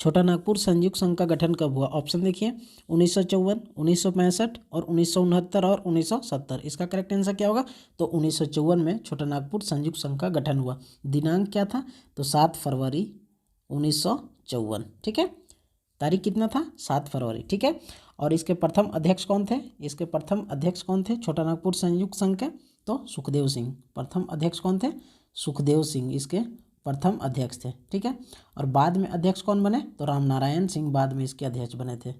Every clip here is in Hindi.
छोटा नागपुर संयुक्त संघ का गठन कब हुआ? ऑप्शन देखिए 1954, 1965 और 1969 और 1970। इसका करेक्ट आंसर क्या होगा? तो 1954 में छोटा नागपुर संयुक्त संघ का गठन हुआ। दिनांक क्या था? तो 7 फरवरी 1954। ठीक है, तारीख कितना था? 7 फरवरी। ठीक है, और इसके प्रथम अध्यक्ष कौन थे? इसके प्रथम अध्यक्ष कौन थे छोटा नागपुर संयुक्त संघ के? तो सुखदेव सिंह। प्रथम अध्यक्ष कौन थे? सुखदेव सिंह इसके प्रथम अध्यक्ष थे। ठीक है, और बाद में अध्यक्ष कौन बने? तो रामनारायण सिंह बाद में इसके अध्यक्ष बने थे।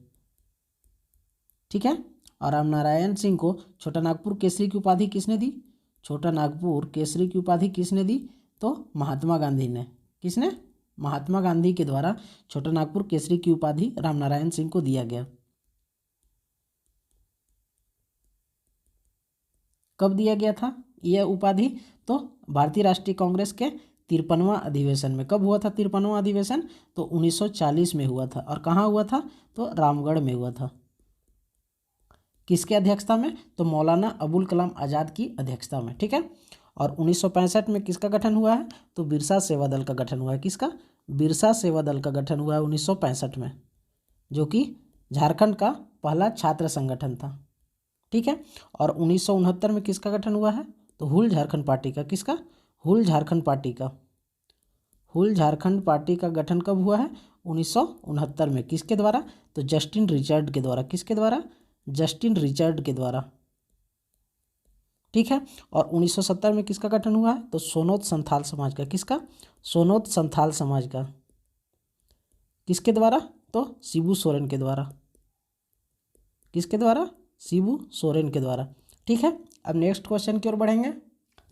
ठीक है, और रामनारायण सिंह को छोटा नागपुर केसरी की उपाधि किसने दी? छोटा नागपुर केसरी की उपाधि किसने दी? तो महात्मा गांधी ने। किसने? महात्मा गांधी के द्वारा छोटा नागपुर केसरी की उपाधि रामनारायण सिंह को दिया गया। कब दिया गया था यह उपाधि? तो भारतीय राष्ट्रीय कांग्रेस के 53वां अधिवेशन में। कब हुआ था 53वां अधिवेशन? तो 1940 में हुआ था। और कहाँ हुआ था? तो रामगढ़ में हुआ था। किसके अध्यक्षता में? तो मौलाना अबुल कलाम आज़ाद की अध्यक्षता में। ठीक है, और 1965 में किसका गठन हुआ है? तो बिरसा सेवा दल का गठन हुआ है। किसका? बिरसा सेवा दल का गठन हुआ है 1965 में, जो कि झारखंड का पहला छात्र संगठन था। ठीक है, और 1969 में किसका गठन हुआ है? तो हुल झारखंड पार्टी का। किसका? हुल झारखंड पार्टी का। हुल झारखंड पार्टी का गठन कब हुआ है? 1969 में। किसके द्वारा? तो जस्टिन रिचर्ड के द्वारा। किसके द्वारा? जस्टिन रिचर्ड के द्वारा। ठीक है, और 1970 में किसका गठन हुआ है? तो सोनोत संथाल समाज का। किसका? सोनोत संथाल समाज का। किसके द्वारा? तो शिबू सोरेन के द्वारा। किसके द्वारा? शिबू सोरेन के द्वारा। ठीक है, अब नेक्स्ट क्वेश्चन की ओर बढ़ेंगे।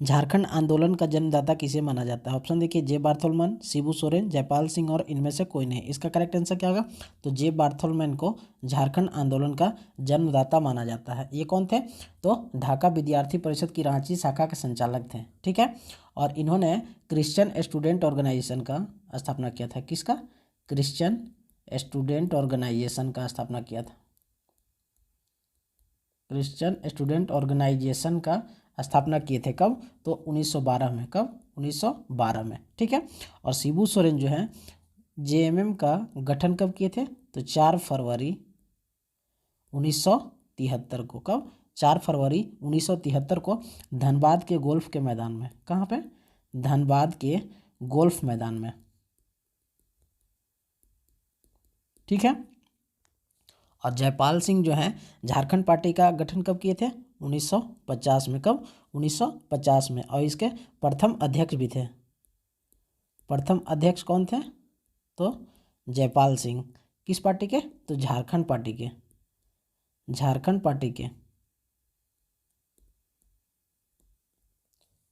झारखंड आंदोलन का जन्मदाता किसे माना जाता है? ऑप्शन देखिए जे बार्थोलमैन, शिबू सोरेन, जयपाल सिंह और इनमें से कोई नहीं। इसका करेक्ट आंसर क्या होगा? तो जे बार्थोलमैन को झारखंड आंदोलन का जन्मदाता माना जाता है। ये कौन थे? तो ढाका विद्यार्थी परिषद की रांची शाखा के संचालक थे। ठीक है, और इन्होंने क्रिश्चियन स्टूडेंट ऑर्गेनाइजेशन का स्थापना किया था। किसका? क्रिश्चियन स्टूडेंट ऑर्गेनाइजेशन का स्थापना किया था। क्रिश्चियन स्टूडेंट ऑर्गेनाइजेशन का स्थापना किए थे। कब? तो 1912 में। कब? 1912 में। ठीक है, और शिबू सोरेन जो है जेएमएम का गठन कब किए थे? तो 4 फरवरी 1973 को। कब? 4 फरवरी 1973 को धनबाद के गोल्फ के मैदान में। कहाँ पे? धनबाद के गोल्फ मैदान में। ठीक है, और जयपाल सिंह जो है झारखंड पार्टी का गठन कब किए थे? 1950 में। कब? 1950 में, और इसके प्रथम अध्यक्ष भी थे। प्रथम अध्यक्ष कौन थे? तो जयपाल सिंह। किस पार्टी के? तो झारखंड पार्टी के। झारखंड पार्टी के।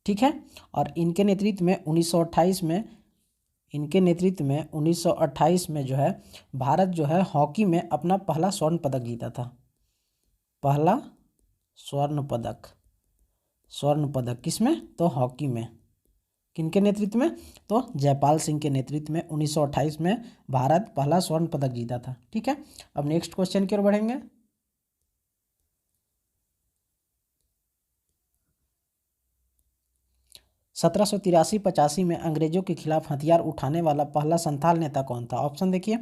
ठीक है, और इनके नेतृत्व में 1928 में जो है भारत जो है हॉकी में अपना पहला स्वर्ण पदक जीता था। पहला स्वर्ण पदक किसमें? तो हॉकी में। किनके नेतृत्व में? तो जयपाल सिंह के नेतृत्व में 1928 में भारत पहला स्वर्ण पदक जीता था। ठीक है, अब नेक्स्ट क्वेश्चन की ओर बढ़ेंगे। सत्रह सौ 83-85 में अंग्रेजों के खिलाफ हथियार उठाने वाला पहला संथाल नेता कौन था? ऑप्शन देखिए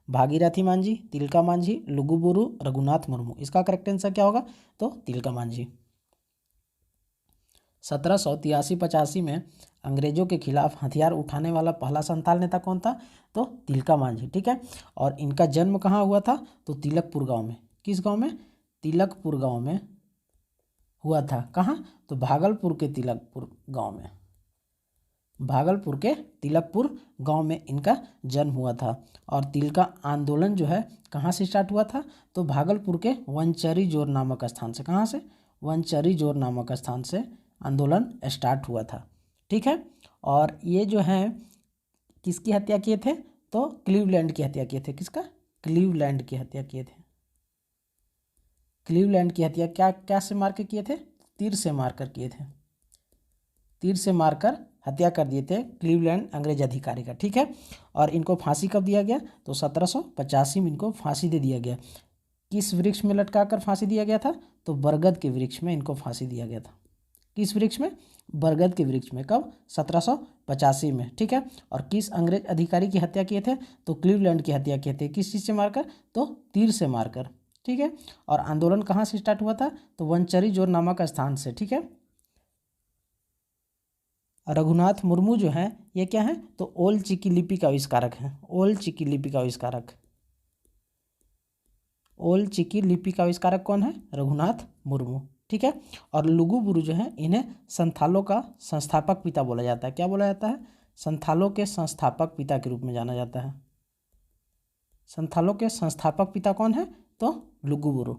भागीरथी मांझी, तिलका मांझी, लुगुबुरु, रघुनाथ मुर्मू। इसका करेक्ट आंसर क्या होगा? तो तिलका मांझी। 1783-85 में अंग्रेजों के खिलाफ हथियार उठाने वाला पहला संथाल नेता कौन था? तो तिलका मांझी। ठीक है, और इनका जन्म कहाँ हुआ था? तो तिलकपुर गांव में। किस गांव में? तिलकपुर गांव में हुआ था। कहाँ? तो भागलपुर के तिलकपुर गांव में। भागलपुर के तिलकपुर गांव में इनका जन्म हुआ था। और तिलका आंदोलन जो है कहाँ से स्टार्ट हुआ था? तो भागलपुर के वनचरी जोर नामक स्थान से। कहाँ से? वनचरी जोर नामक स्थान से आंदोलन स्टार्ट हुआ था। ठीक है, और ये जो है किसकी हत्या किए थे? तो क्लीवलैंड की हत्या किए थे। किसका? क्लीवलैंड की हत्या किए थे। क्लीवलैंड की हत्या क्या से मार के किए थे? तीर से मारकर किए थे। तीर से मारकर हत्या कर दिए थे क्लीवलैंड अंग्रेज अधिकारी का। ठीक है, और इनको फांसी कब दिया गया? तो 1785 में इनको फांसी दे दिया गया। किस वृक्ष में लटका कर फांसी दिया गया था? तो बरगद के वृक्ष में इनको फांसी दिया गया था। किस वृक्ष में? बरगद के वृक्ष में। कब? 1785 में। ठीक है। और किस अंग्रेज अधिकारी की हत्या किए थे? तो क्लीवलैंड की हत्या किए थे। किस चीज़ से मारकर? तो तीर से मारकर। ठीक है। और आंदोलन कहाँ से स्टार्ट हुआ था? तो वनचरी जोर नामक स्थान से। ठीक है। रघुनाथ मुर्मू जो है ये क्या है? तो ओल चिकी लिपि का आविष्कारक है। ओल चिकी लिपि का आविष्कारक। ओल चिकी लिपि का आविष्कारक कौन है? रघुनाथ मुर्मू। ठीक है। और लुगु बुरु जो है इन्हें संथालों का संस्थापक पिता बोला जाता है। क्या बोला जाता है? संथालों के संस्थापक पिता के रूप में जाना जाता है। संथालों के संस्थापक पिता कौन है? तो लुगु बुरु।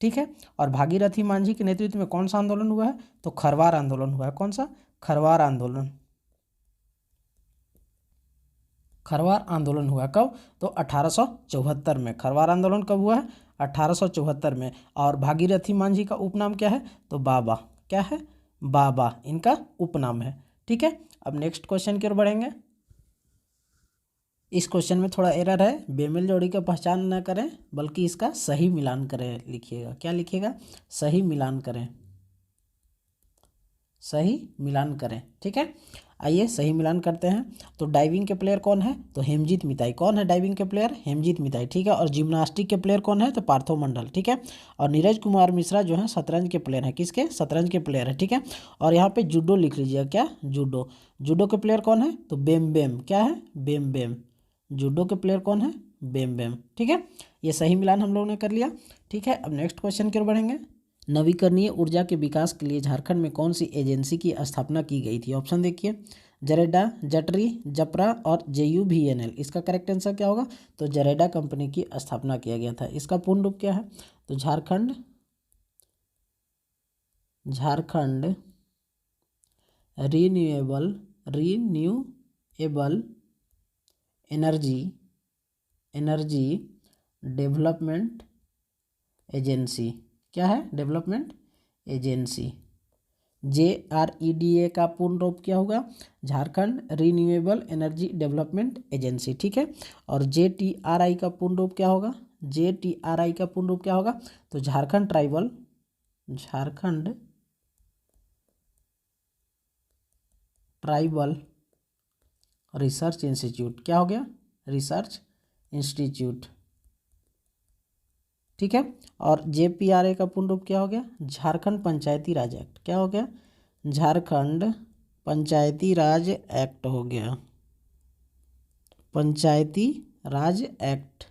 ठीक है। और भागीरथी मांझी के नेतृत्व में कौन सा आंदोलन हुआ है? तो खरवार आंदोलन हुआ है। कौन सा? खरवार आंदोलन। खरवार आंदोलन हुआ कब? तो 1874 में। खरवार आंदोलन कब हुआ है? 1874 में। और भागीरथी मांझी का उपनाम क्या है? तो बाबा। क्या है? बाबा इनका उपनाम है। ठीक है। अब नेक्स्ट क्वेश्चन की ओर बढ़ेंगे। इस क्वेश्चन में थोड़ा एरर है। बेमेल जोड़ी का पहचान न करें बल्कि इसका सही मिलान करें लिखिएगा। क्या लिखिएगा? सही मिलान करें। सही मिलान करें। ठीक है। आइए सही मिलान करते हैं। तो डाइविंग के प्लेयर कौन है? तो हेमजीत मिताई। कौन है डाइविंग के प्लेयर? हेमजीत मिताई। ठीक है। और जिम्नास्टिक के प्लेयर कौन है? तो पार्थो मंडल। ठीक है। और नीरज कुमार मिश्रा जो है शतरंज के प्लेयर हैं। किसके? शतरंज के प्लेयर है। ठीक है। और यहाँ पे जूडो लिख लीजिएगा। क्या? जूडो। जूडो के प्लेयर कौन है? तो बेम बेम। क्या है? बेम बेम। जूडो के प्लेयर कौन है? बेम बेम। ठीक है। ये सही मिलान हम लोगों ने कर लिया। ठीक है। अब नेक्स्ट क्वेश्चन की ओर बढ़ेंगे। नवीकरणीय ऊर्जा के विकास के लिए झारखंड में कौन सी एजेंसी की स्थापना की गई थी? ऑप्शन देखिए। जरेडा, जटरी, जपरा और JUVNL। इसका करेक्ट आंसर क्या होगा? तो जरेडा कंपनी की स्थापना किया गया था। इसका पूर्ण रूप क्या है? तो Jharkhand renewable energy development agency. क्या है? Development agency. JREDA का पूर्ण रूप क्या होगा? Jharkhand renewable energy development agency. ठीक है। और JTRI का पूर्ण रूप क्या होगा? JTRI का पूर्ण रूप क्या होगा? तो झारखंड ट्राइबल रिसर्च इंस्टीट्यूट। क्या हो गया? Research institute. ठीक है। और JPRA का पूर्ण रूप क्या हो गया? झारखंड पंचायती राज एक्ट। क्या हो गया? झारखंड पंचायती राज एक्ट हो गया। पंचायती राज एक्ट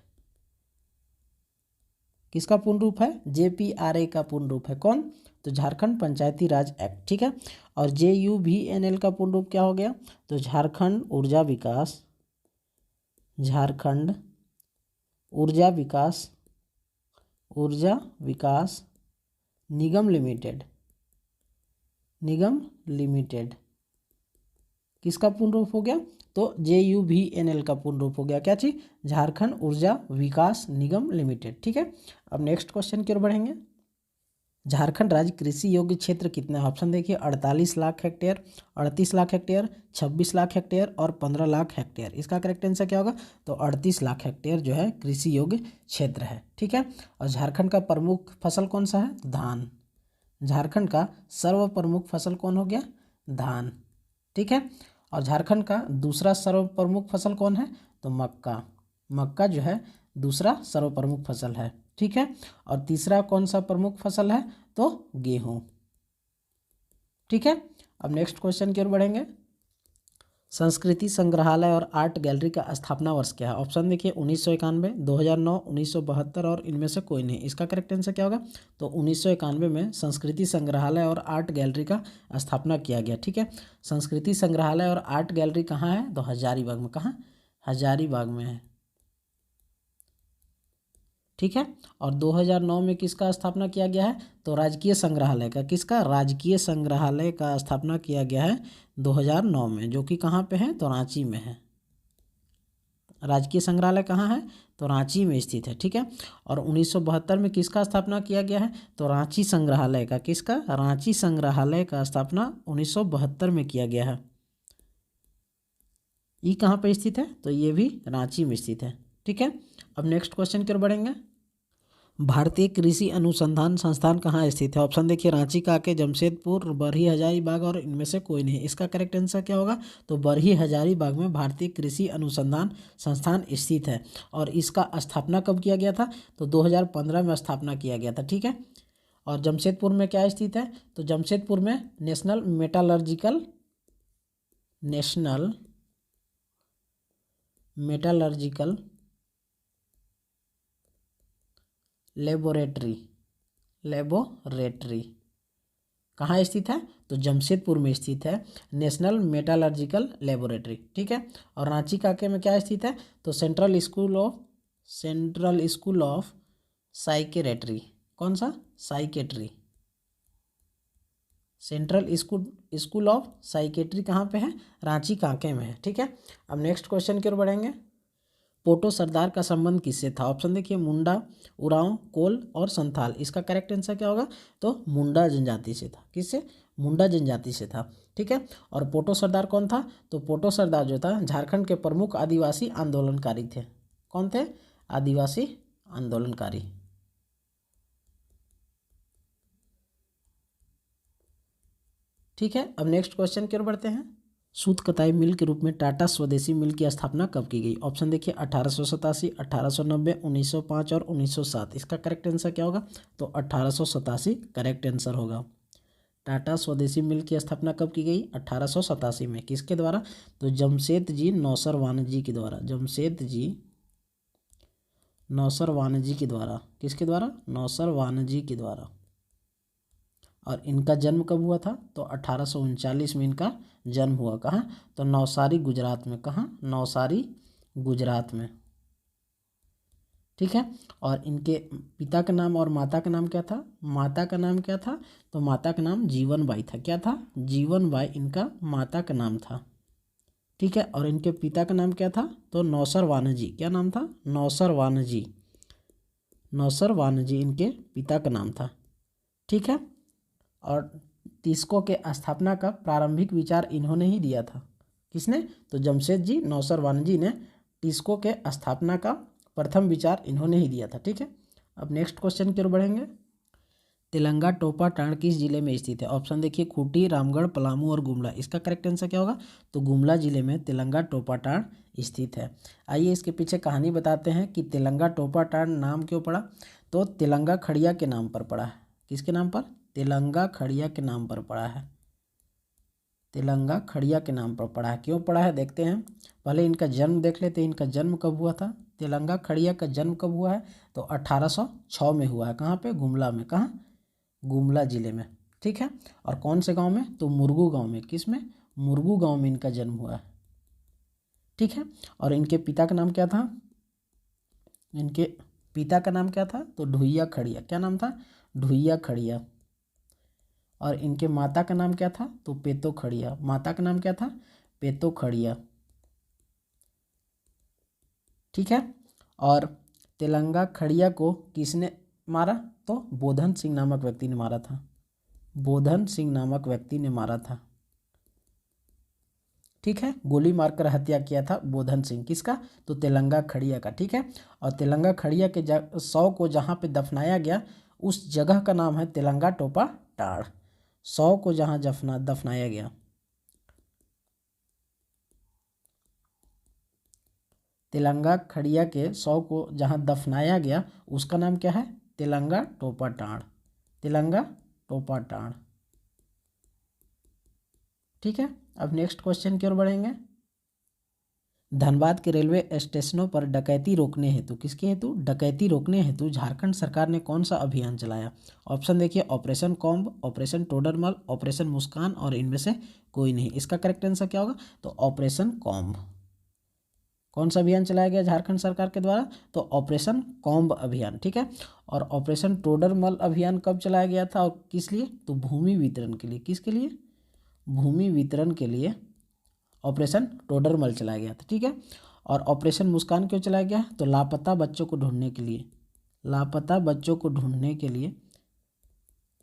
किसका पूर्ण रूप है? JPRA का पूर्ण रूप है। कौन? तो झारखंड पंचायती राज एक्ट। ठीक है। और JUVNL का पूर्ण रूप क्या हो गया? तो झारखंड ऊर्जा विकास निगम लिमिटेड। किसका पूर्ण रूप हो गया? तो JUVNL का पूर्ण रूप हो गया। क्या चीज? झारखंड ऊर्जा विकास निगम लिमिटेड। ठीक है। अब नेक्स्ट क्वेश्चन की ओर बढ़ेंगे। झारखंड राज्य कृषि योग्य क्षेत्र कितना है? ऑप्शन देखिए। 48 lakh hectare, 38 lakh hectare, 26 lakh hectare और 15 लाख हेक्टेयर। इसका करेक्ट आंसर क्या होगा? तो 38 लाख हेक्टेयर जो है कृषि योग्य क्षेत्र है। ठीक है। और झारखंड का प्रमुख फसल कौन सा है? धान। झारखंड का सर्व प्रमुख फसल कौन हो गया? धान। ठीक है। और झारखंड का दूसरा सर्व प्रमुख फसल कौन है? तो मक्का। मक्का जो है दूसरा सर्व प्रमुख फसल है। ठीक है। और तीसरा कौन सा प्रमुख फसल है? तो गेहूं। ठीक है। अब नेक्स्ट क्वेश्चन की ओर बढ़ेंगे। संस्कृति संग्रहालय और आर्ट गैलरी का स्थापना वर्ष क्या है? ऑप्शन देखिए। 1991, 2009, 1972 और इनमें से कोई नहीं। इसका करेक्ट आंसर क्या होगा? तो 1991 में संस्कृति संग्रहालय और आर्ट गैलरी का स्थापना किया गया। ठीक है। संस्कृति संग्रहालय और आर्ट गैलरी कहाँ है? तो हजारीबाग में। कहाँ? हजारीबाग में है। ठीक है। और 2009 में किसका स्थापना किया गया है? तो राजकीय संग्रहालय का। किसका? राजकीय संग्रहालय का स्थापना किया गया है 2009 में, जो कि कहाँ पे है? तो रांची में है। राजकीय संग्रहालय कहाँ है? तो रांची में स्थित है। ठीक है। और 1972 में किसका स्थापना किया गया है? तो रांची संग्रहालय का। किसका? रांची संग्रहालय का स्थापना 1972 में किया गया है। ये कहाँ पे स्थित है? तो ये भी रांची में स्थित है। ठीक है। अब नेक्स्ट क्वेश्चन की ओर बढ़ेंगे। भारतीय कृषि अनुसंधान संस्थान कहाँ स्थित है? ऑप्शन देखिए रांची, कांके, जमशेदपुर, बरही हजारीबाग और इनमें से कोई नहीं। इसका करेक्ट आंसर क्या होगा? तो बरही हजारीबाग में भारतीय कृषि अनुसंधान संस्थान स्थित है। और इसका स्थापना कब किया गया था? तो 2015 में स्थापना किया गया था। ठीक है। और जमशेदपुर में क्या स्थित है? तो जमशेदपुर में नेशनल मेटालर्जिकल लेबोरेटरी कहाँ स्थित है? तो जमशेदपुर में स्थित है नेशनल मेटालर्जिकल लेबोरेटरी। ठीक है। और रांची काके में क्या स्थित है? तो सेंट्रल स्कूल ऑफ साइकेट्री। कौन सा? Psychiatry. Central school of psychiatry कहाँ पे है? रांची कांके में है। ठीक है। अब नेक्स्ट क्वेश्चन की ओर बढ़ेंगे। पोटो सरदार का संबंध किससे था? ऑप्शन देखिए मुंडा, उरांव, कोल और संथाल। इसका करेक्ट आंसर क्या होगा? तो मुंडा जनजाति से था। किससे? मुंडा जनजाति से था। ठीक है। और पोटो सरदार कौन था? तो पोटो सरदार जो था झारखंड के प्रमुख आदिवासी आंदोलनकारी थे। कौन थे? आदिवासी आंदोलनकारी। ठीक है। अब नेक्स्ट क्वेश्चन की ओर बढ़ते हैं। सूत कताई मिल के रूप में टाटा स्वदेशी मिल की स्थापना कब की गई? ऑप्शन देखिए 1887, 1890, 1905 और 1907। इसका करेक्ट आंसर क्या होगा? तो 1887 करेक्ट आंसर होगा। टाटा स्वदेशी मिल की स्थापना कब की गई? 1887 में। किसके द्वारा? तो जमशेदजी नौसरवानजी के द्वारा। जमशेदजी नौसरवानजी के द्वारा। किसके द्वारा? नौसरवानजी के द्वारा। और इनका जन्म कब हुआ था? तो 1839 में इनका जन्म हुआ। कहाँ? तो नवसारी गुजरात में। कहाँ? नवसारी गुजरात में। ठीक है। और इनके पिता का नाम और माता का नाम क्या था? माता का नाम क्या था? तो माता का नाम जीवनबाई था। क्या था? जीवनबाई इनका माता का नाम था। ठीक है। और इनके पिता का नाम क्या था? तो नौसरवानजी। क्या नाम था? नौसरवानजी। नौसरवानजी इनके पिता का नाम था। ठीक है। और टिस्को के स्थापना का प्रारंभिक विचार इन्होंने ही दिया था। किसने? तो जमशेदजी नौसरवानजी ने टिस्को के स्थापना का प्रथम विचार इन्होंने ही दिया था। ठीक है। अब नेक्स्ट क्वेश्चन की ओर बढ़ेंगे। तेलंगा टोपा टांड किस जिले में स्थित है? ऑप्शन देखिए खूंटी, रामगढ़, पलामू और गुमला। इसका करेक्ट आंसर क्या होगा? तो गुमला जिले में तेलंगा टोपा टांड स्थित है। आइए इसके पीछे कहानी बताते हैं कि तेलंगा टोपा टांड नाम क्यों पड़ा। तो तेलंगा खड़िया के नाम पर पड़ा है। किसके नाम पर? तेलंगा खड़िया के नाम पर पड़ा है। तेलंगा खड़िया के नाम पर पड़ा है। क्यों पड़ा है देखते हैं। पहले इनका जन्म देख लेते हैं। इनका जन्म कब हुआ था? तेलंगा खड़िया का जन्म कब हुआ है? तो 1806 में हुआ है। कहाँ पे? गुमला में। कहाँ? गुमला जिले में। ठीक है। और कौन से गांव में? तो मुरगू गांव में। किस में? मुरगू गांव में इनका जन्म हुआ है। ठीक है। और इनके पिता का नाम क्या था? इनके पिता का नाम क्या था? तो ढुइया खड़िया। क्या नाम था? ढुइया खड़िया। और इनके माता का नाम क्या था? तो पेतो खड़िया। माता का नाम क्या था? पेतो खड़िया। ठीक है। और तेलंगा खड़िया को किसने मारा? तो बोधन सिंह नामक व्यक्ति ने मारा था। बोधन सिंह नामक व्यक्ति ने मारा था। ठीक है। गोली मारकर हत्या किया था बोधन सिंह। किसका? तो तेलंगा खड़िया का। ठीक है। और तेलंगा खड़िया के शव को जहाँ पे दफनाया गया उस जगह का नाम है तेलंगा टोपा टाड़। शव को जहाँ दफनाया गया, तेलंगा खड़िया के शव को जहाँ दफनाया गया उसका नाम क्या है? तेलंगा टोपा टाड़। तेलंगा टोपा टाड़। ठीक है। अब नेक्स्ट क्वेश्चन की ओर बढ़ेंगे। धनबाद के रेलवे स्टेशनों पर डकैती रोकने हेतु, किसके हेतु? डकैती रोकने हेतु झारखंड सरकार ने कौन सा अभियान चलाया? ऑप्शन देखिए operation comb, operation Todarmal, operation Muskaan और इनमें से कोई नहीं। इसका करेक्ट आंसर क्या होगा? तो ऑपरेशन कॉम्ब। कौन सा अभियान चलाया गया झारखंड सरकार के द्वारा? तो ऑपरेशन कॉम्ब अभियान। ठीक है। और ऑपरेशन टोडरमल अभियान कब चलाया गया था और किस लिए? तो भूमि वितरण के लिए। किसके लिए? भूमि वितरण के लिए ऑपरेशन टोडरमल चलाया गया था। ठीक है। और ऑपरेशन मुस्कान क्यों चलाया गया? तो लापता बच्चों को ढूंढने के लिए। लापता बच्चों को ढूंढने के लिए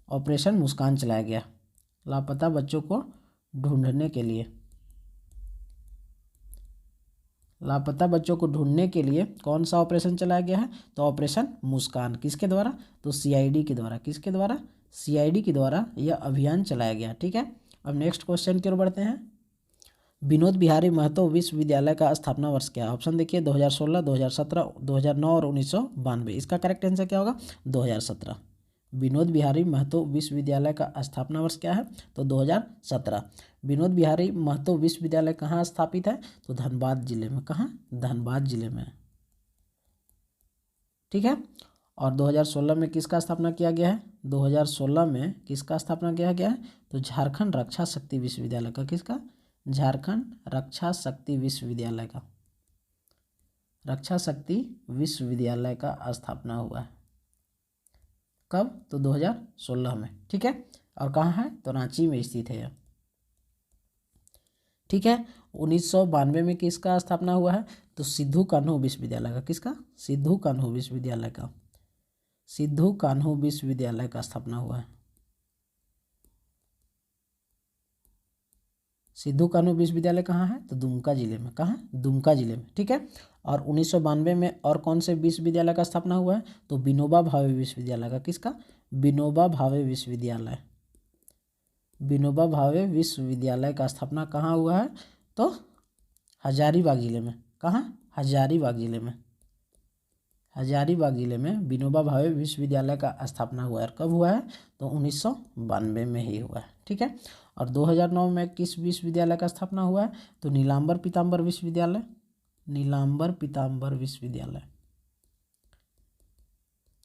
ऑपरेशन मुस्कान चलाया गया। लापता बच्चों को ढूंढने के लिए। लापता बच्चों को ढूंढने के लिए कौन सा ऑपरेशन चलाया गया है? तो ऑपरेशन मुस्कान। किसके द्वारा? तो सीआईडी के द्वारा। किसके द्वारा? सीआईडी के द्वारा यह अभियान चलाया गया। ठीक है, अब नेक्स्ट क्वेश्चन की ओर बढ़ते हैं। विनोद बिहारी महतो विश्वविद्यालय का स्थापना वर्ष क्या है? ऑप्शन देखिए 2016, 2017, 2009 और 1992। इसका करेक्ट आंसर क्या होगा? 2017। विनोद बिहारी महतो विश्वविद्यालय का स्थापना वर्ष क्या है? तो 2017। विनोद बिहारी महतो विश्वविद्यालय कहाँ स्थापित है? तो धनबाद जिले में। कहाँ? धनबाद जिले में। ठीक है, और 2016 में किसका स्थापना किया गया है? 2016 में किसका स्थापना किया गया है? तो झारखंड रक्षा शक्ति विश्वविद्यालय का। किसका? झारखंड रक्षा शक्ति विश्वविद्यालय का। रक्षा शक्ति विश्वविद्यालय का स्थापना हुआ है। कब? तो 2016 में। ठीक है, और कहाँ है? तो रांची में स्थित है यह। ठीक है, 1992 में किसका स्थापना हुआ है? तो सिद्धू कान्हू विश्वविद्यालय का। किसका? सिद्धू कान्हू विश्वविद्यालय का। सिद्धू कान्हू विश्वविद्यालय का स्थापना हुआ है। सिद्धू कान्हू विश्वविद्यालय कहाँ है? तो दुमका जिले में। कहाँ? दुमका जिले में। ठीक है, और 1992 में और कौन से विश्वविद्यालय का स्थापना हुआ है? तो विनोबा भावे विश्वविद्यालय का। किसका? विनोबा भावे विश्वविद्यालय। विनोबा भावे विश्वविद्यालय का स्थापना कहाँ हुआ है? तो हजारीबाग जिले में। कहाँ? हजारीबाग जिले में। हजारीबाग जिले में विनोबा भावे विश्वविद्यालय का स्थापना हुआ है। कब हुआ है? तो 1992 में ही हुआ है। ठीक है, और 2009 में किस विश्वविद्यालय का स्थापना हुआ है? तो नीलांबर पीताम्बर विश्वविद्यालय। नीलांबर पीताम्बर विश्वविद्यालय।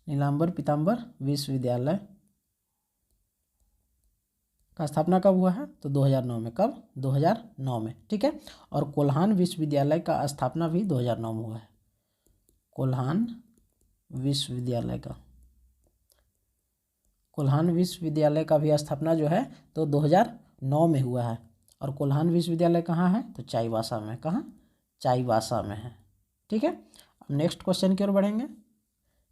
नीलांबर पीताम्बर विश्वविद्यालय का स्थापना कब हुआ है? तो 2009 में। कब? 2009 में। ठीक है, और कोल्हान विश्वविद्यालय का स्थापना भी 2009 में हुआ है। कोल्हान विश्वविद्यालय का। कोल्हान विश्वविद्यालय का भी स्थापना जो है तो 2009 में हुआ है। और कोल्हान विश्वविद्यालय कहाँ है? तो चाईबासा में। कहाँ? चाईबासा में है। ठीक है, अब नेक्स्ट क्वेश्चन की ओर बढ़ेंगे।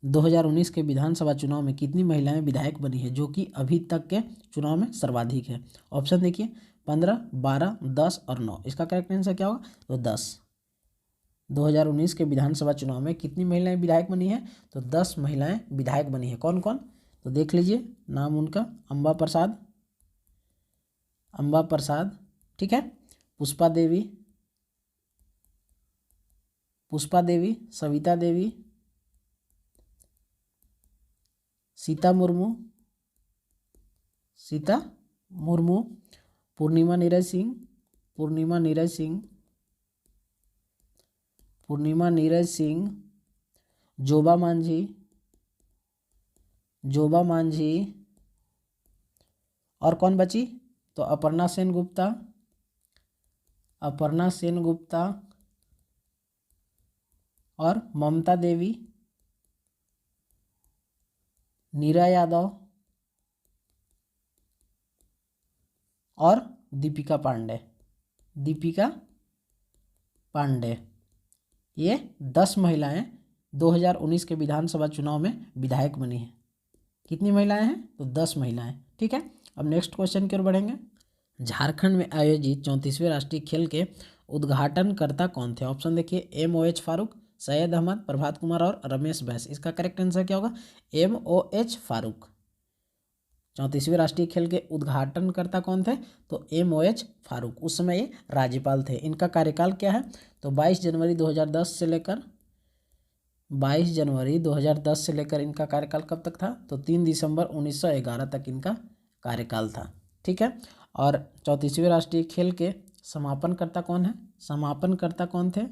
2019 के विधानसभा चुनाव में कितनी महिलाएं विधायक बनी है, जो कि अभी तक के चुनाव में सर्वाधिक है? ऑप्शन देखिए 15, 12, 10 और 9। इसका करेक्ट आंसर क्या होगा? तो 10। 2019 के विधानसभा चुनाव में कितनी महिलाएं विधायक बनी है? तो 10 महिलाएं विधायक बनी है। कौन कौन? तो देख लीजिए नाम उनका। अंबा प्रसाद, अंबा प्रसाद। ठीक है, पुष्पा देवी, पुष्पा देवी, सविता देवी, सीता मुर्मू, सीता मुर्मू, पूर्णिमा नीरज सिंह, पूर्णिमा नीरज सिंह, पूर्णिमा नीरज सिंह, जोबा मांझी, जोबा मांझी, और कौन बची? तो अपर्णा सेन गुप्ता, अपर्णा सेन गुप्ता, और ममता देवी, नीरा यादव और दीपिका पांडे। दीपिका पांडे। ये 10 महिलाएं 2019 के विधानसभा चुनाव में विधायक बनी हैं। कितनी महिलाएं हैं? तो 10 महिलाएं। ठीक है, अब नेक्स्ट क्वेश्चन की ओर बढ़ेंगे। झारखंड में आयोजित 34वें राष्ट्रीय खेल के उद्घाटनकर्ता कौन थे? ऑप्शन देखिए MOH फारूक, सैयद अहमद, प्रभात कुमार और रमेश बैस। इसका करेक्ट आंसर क्या होगा? MOH फारूक। 34वें राष्ट्रीय खेल के उद्घाटनकर्ता कौन थे? तो MOH फारूक। उस समय ये राज्यपाल थे। इनका कार्यकाल क्या है? तो 22 जनवरी 2010 से लेकर 22 जनवरी 2010 से लेकर इनका कार्यकाल कब तक था? तो 3 दिसंबर 1911 तक इनका कार्यकाल था। ठीक है, और 34वें राष्ट्रीय खेल के समापनकर्ता कौन है? समापनकर्ता कौन थे?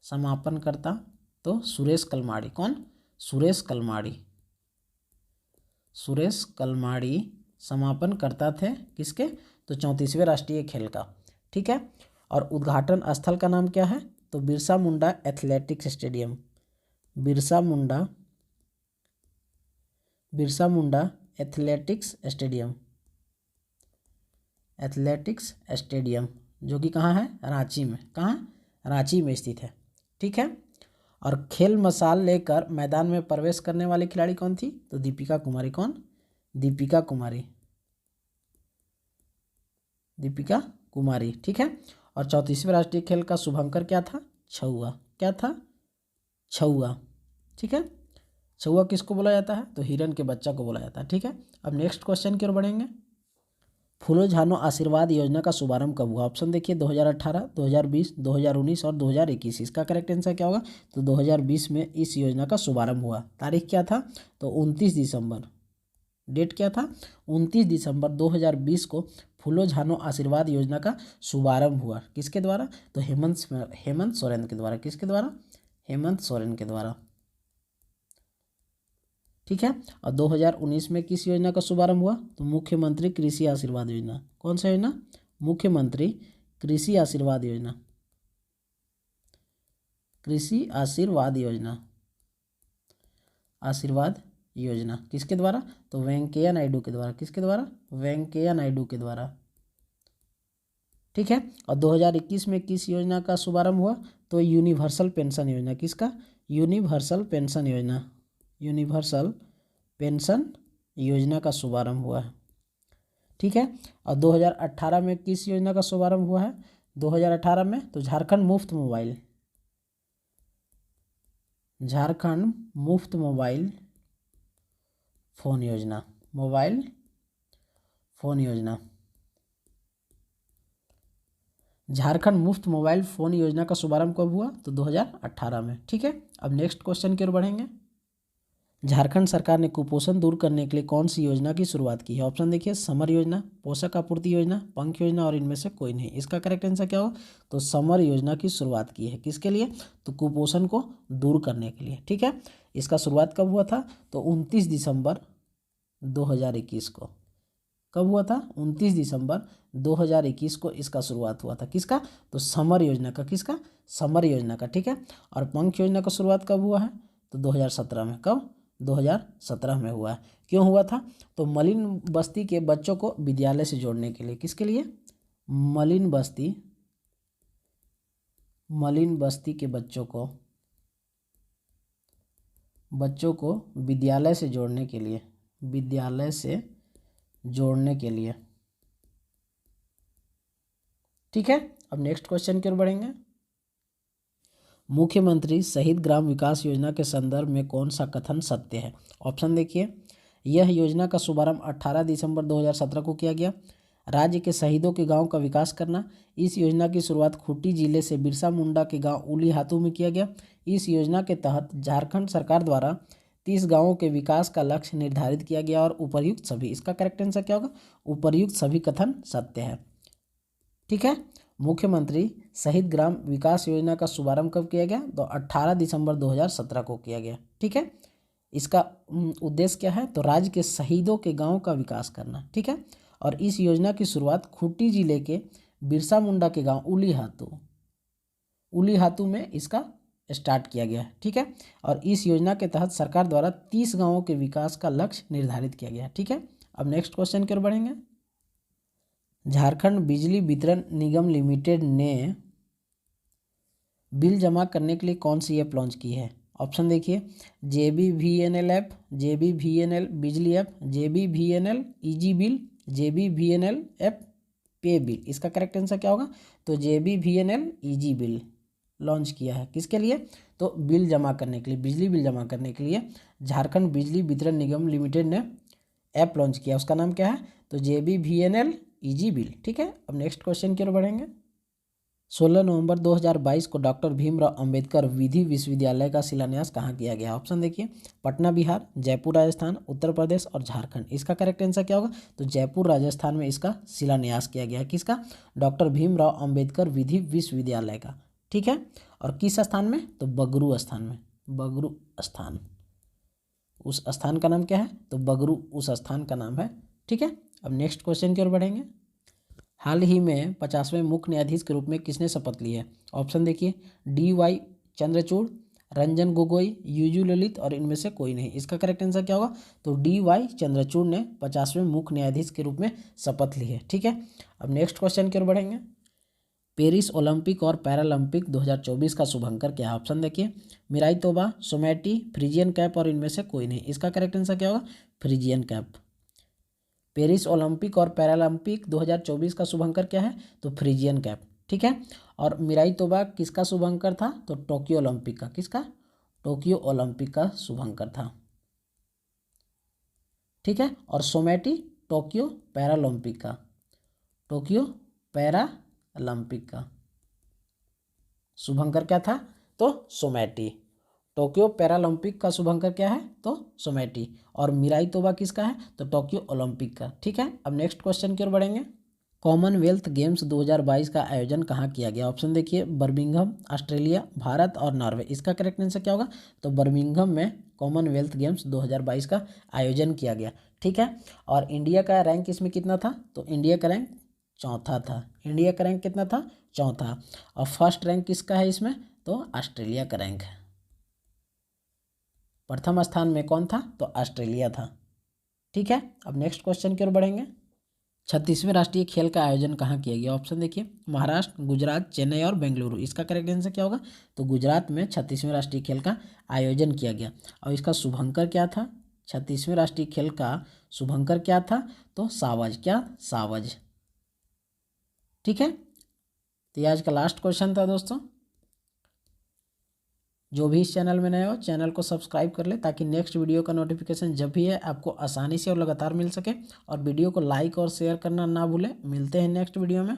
समापनकर्ता तो सुरेश कलमाड़ी। कौन? सुरेश कलमाड़ी। सुरेश कलमाड़ी समापन करता थे किसके? तो 34वें राष्ट्रीय खेल का। ठीक है, और उद्घाटन स्थल का नाम क्या है? तो Birsa Munda athletics stadium. Birsa Munda, Birsa Munda athletics stadium, athletics stadium, जो कि कहाँ है? रांची में। कहाँ? रांची में स्थित है। ठीक है, और खेल मसाल लेकर मैदान में प्रवेश करने वाली खिलाड़ी कौन थी? तो दीपिका कुमारी। कौन? दीपिका कुमारी। दीपिका कुमारी। ठीक है, और 34वें राष्ट्रीय खेल का शुभंकर क्या था? छुआ। क्या था? छुआ। ठीक है, छुआ किसको बोला जाता है? तो हिरन के बच्चा को बोला जाता है। ठीक है, अब नेक्स्ट क्वेश्चन की ओर बढ़ेंगे। फूलो झानो आशीर्वाद योजना का शुभारंभ कब हुआ? ऑप्शन देखिए 2018, 2020, 2019 और 2021। इसका करेक्ट आंसर क्या होगा? तो 2020 में इस योजना का शुभारंभ हुआ। तारीख क्या था? तो 29 दिसंबर। डेट क्या था? 29 दिसंबर 2020 को फूलो झानो आशीर्वाद योजना का शुभारंभ हुआ। किसके द्वारा? तो हेमंत सोरेन के द्वारा। किसके द्वारा? हेमंत सोरेन के द्वारा। ठीक है, और 2019 में किस योजना का शुभारंभ हुआ? तो मुख्यमंत्री कृषि आशीर्वाद योजना। कौन सा योजना? मुख्यमंत्री कृषि आशीर्वाद योजना। कृषि आशीर्वाद योजना। आशीर्वाद योजना किसके द्वारा? तो वेंकैया नायडू के द्वारा। किसके द्वारा? वेंकैया नायडू के द्वारा। ठीक है, और 2021 में किस योजना का शुभारंभ हुआ? तो यूनिवर्सल पेंशन योजना। किसका? यूनिवर्सल पेंशन योजना। यूनिवर्सल पेंशन योजना का शुभारंभ हुआ है। ठीक है, और 2018 में किस योजना का शुभारंभ हुआ है? 2018 में तो झारखंड मुफ्त मोबाइल फोन योजना। मोबाइल फोन योजना। झारखंड मुफ्त मोबाइल फोन योजना का शुभारंभ कब हुआ? तो 2018 में। ठीक है, अब नेक्स्ट क्वेश्चन की ओर बढ़ेंगे। झारखंड सरकार ने कुपोषण दूर करने के लिए कौन सी योजना की शुरुआत की है? ऑप्शन देखिए समर योजना, पोषक आपूर्ति योजना, पंख योजना और इनमें से कोई नहीं। इसका करेक्ट आंसर क्या हो? तो समर योजना की शुरुआत की है। किसके लिए? तो कुपोषण को दूर करने के लिए। ठीक है, इसका शुरुआत कब हुआ था? तो 29 दिसंबर 2021 को। कब हुआ था? 29 दिसंबर 2021 को इसका शुरुआत हुआ था। किसका? तो समर योजना का। किसका? समर योजना का। ठीक है, और पंख योजना का शुरुआत कब हुआ है? तो 2017 में। कब? 2017 में हुआ है। क्यों हुआ था? तो मलिन बस्ती के बच्चों को विद्यालय से जोड़ने के लिए। किसके लिए? मलिन बस्ती के बच्चों को विद्यालय से जोड़ने के लिए। विद्यालय से जोड़ने के लिए। ठीक है, अब नेक्स्ट क्वेश्चन की ओर बढ़ेंगे। मुख्यमंत्री शहीद ग्राम विकास योजना के संदर्भ में कौन सा कथन सत्य है? ऑप्शन देखिए, यह योजना का शुभारंभ 18 दिसंबर 2017 को किया गया। राज्य के शहीदों के गांव का विकास करना। इस योजना की शुरुआत खूंटी जिले से बिरसा मुंडा के गांव उली हातू में किया गया। इस योजना के तहत झारखंड सरकार द्वारा 30 गांवों के विकास का लक्ष्य निर्धारित किया गया और उपर्युक्त सभी। इसका करेक्ट आंसर क्या होगा? उपर्युक्त सभी कथन सत्य है। ठीक है, मुख्यमंत्री शहीद ग्राम विकास योजना का शुभारंभ कब किया गया? तो 18 दिसंबर 2017 को किया गया। ठीक है, इसका उद्देश्य क्या है? तो राज्य के शहीदों के गांव का विकास करना। ठीक है, और इस योजना की शुरुआत खूंटी जिले के बिरसा मुंडा के गांव उली हातू में इसका स्टार्ट किया गया। ठीक है, और इस योजना के तहत सरकार द्वारा 30 गांवों के विकास का लक्ष्य निर्धारित किया गया। ठीक है, अब नेक्स्ट क्वेश्चन की ओर बढ़ेंगे। झारखंड बिजली वितरण निगम लिमिटेड ने बिल जमा करने के लिए कौन सी ऐप लॉन्च की है? ऑप्शन देखिए, JBVNL ऐप, JBVNL बिजली app, JBVNL easy bill, JBVNL app पे बिल। इसका करेक्ट आंसर क्या होगा? तो JBVNL ईजी बिल लॉन्च किया है। किसके लिए? तो बिल जमा करने के लिए, बिजली बिल जमा करने के लिए झारखंड बिजली वितरण निगम लिमिटेड ने ऐप लॉन्च किया। उसका नाम क्या है? तो JBVNL ईजी बिल। ठीक है, अब नेक्स्ट क्वेश्चन की ओर बढ़ेंगे। 16 नवंबर 2022 को डॉक्टर भीमराव अंबेडकर विधि विश्वविद्यालय का शिलान्यास कहाँ किया गया? ऑप्शन देखिए, पटना बिहार, जयपुर राजस्थान, उत्तर प्रदेश और झारखंड। इसका करेक्ट आंसर क्या होगा? तो जयपुर राजस्थान में इसका शिलान्यास किया गया है। किसका? डॉक्टर भीमराव अंबेडकर विधि विश्वविद्यालय का। ठीक है, और किस स्थान में? तो बगरू स्थान में। बगरू स्थान, उस स्थान का नाम क्या है? तो बगरू उस स्थान का नाम है। ठीक है, अब नेक्स्ट क्वेश्चन की ओर बढ़ेंगे। हाल ही में 50वें मुख्य न्यायाधीश के रूप में किसने शपथ ली है? ऑप्शन देखिए, DY चंद्रचूड़, रंजन गोगोई, UU ललित और इनमें से कोई नहीं। इसका करेक्ट आंसर क्या होगा? तो DY चंद्रचूड़ ने 50वें मुख्य न्यायाधीश के रूप में शपथ ली है। ठीक है, अब नेक्स्ट क्वेश्चन की ओर बढ़ेंगे। पेरिस ओलंपिक और पैरालंपिक 2024 का शुभंकर क्या है? ऑप्शन देखिए, मिराई तोबा, सोमैटी, फ्रिजियन कैप और इनमें से कोई नहीं। इसका करेक्ट आंसर क्या होगा? Phrygian cap. पेरिस ओलंपिक और पैरालंपिक 2024 का शुभंकर क्या है? तो फ्रिजियन कैप। ठीक है। और मीराई तोबा किसका शुभंकर था? तो टोक्यो ओलंपिक का। किसका? टोक्यो ओलंपिक का शुभंकर था, ठीक है। और सोमैटी टोक्यो पैरालंपिक का, टोक्यो पैरालंपिक का शुभंकर क्या था? तो सोमैटी। टोक्यो पैरालंपिक का शुभंकर क्या है? तो सोमैटी। और मीराई तोबा किसका है? तो टोक्यो ओलंपिक का, ठीक है। अब नेक्स्ट क्वेश्चन की ओर बढ़ेंगे। कॉमनवेल्थ गेम्स 2022 का आयोजन कहाँ किया गया? ऑप्शन देखिए, बर्मिंघम, ऑस्ट्रेलिया, भारत और नॉर्वे। इसका करेक्ट आंसर क्या होगा? तो बर्मिंघम में कॉमनवेल्थ गेम्स 2022 का आयोजन किया गया, ठीक है। और इंडिया का रैंक इसमें कितना था? तो इंडिया का रैंक चौथा था। इंडिया का रैंक कितना था? चौथा। और फर्स्ट रैंक किसका है इसमें? तो ऑस्ट्रेलिया का रैंक है। प्रथम स्थान में कौन था? तो ऑस्ट्रेलिया था, ठीक है। अब नेक्स्ट क्वेश्चन की ओर बढ़ेंगे। 36वें राष्ट्रीय खेल का आयोजन कहाँ किया गया? ऑप्शन देखिए, महाराष्ट्र, गुजरात, चेन्नई और बेंगलुरु। इसका करेक्ट आंसर क्या होगा? तो गुजरात में 36वें राष्ट्रीय खेल का आयोजन किया गया। और इसका शुभंकर क्या था? 36वें राष्ट्रीय खेल का शुभंकर क्या था? तो सावज। क्या? सावज, ठीक है। तो ये आज का लास्ट क्वेश्चन था दोस्तों। जो भी इस चैनल में नए हो, चैनल को सब्सक्राइब कर ले ताकि नेक्स्ट वीडियो का नोटिफिकेशन जब भी है आपको आसानी से और लगातार मिल सके। और वीडियो को लाइक और शेयर करना ना भूलें। मिलते हैं नेक्स्ट वीडियो में।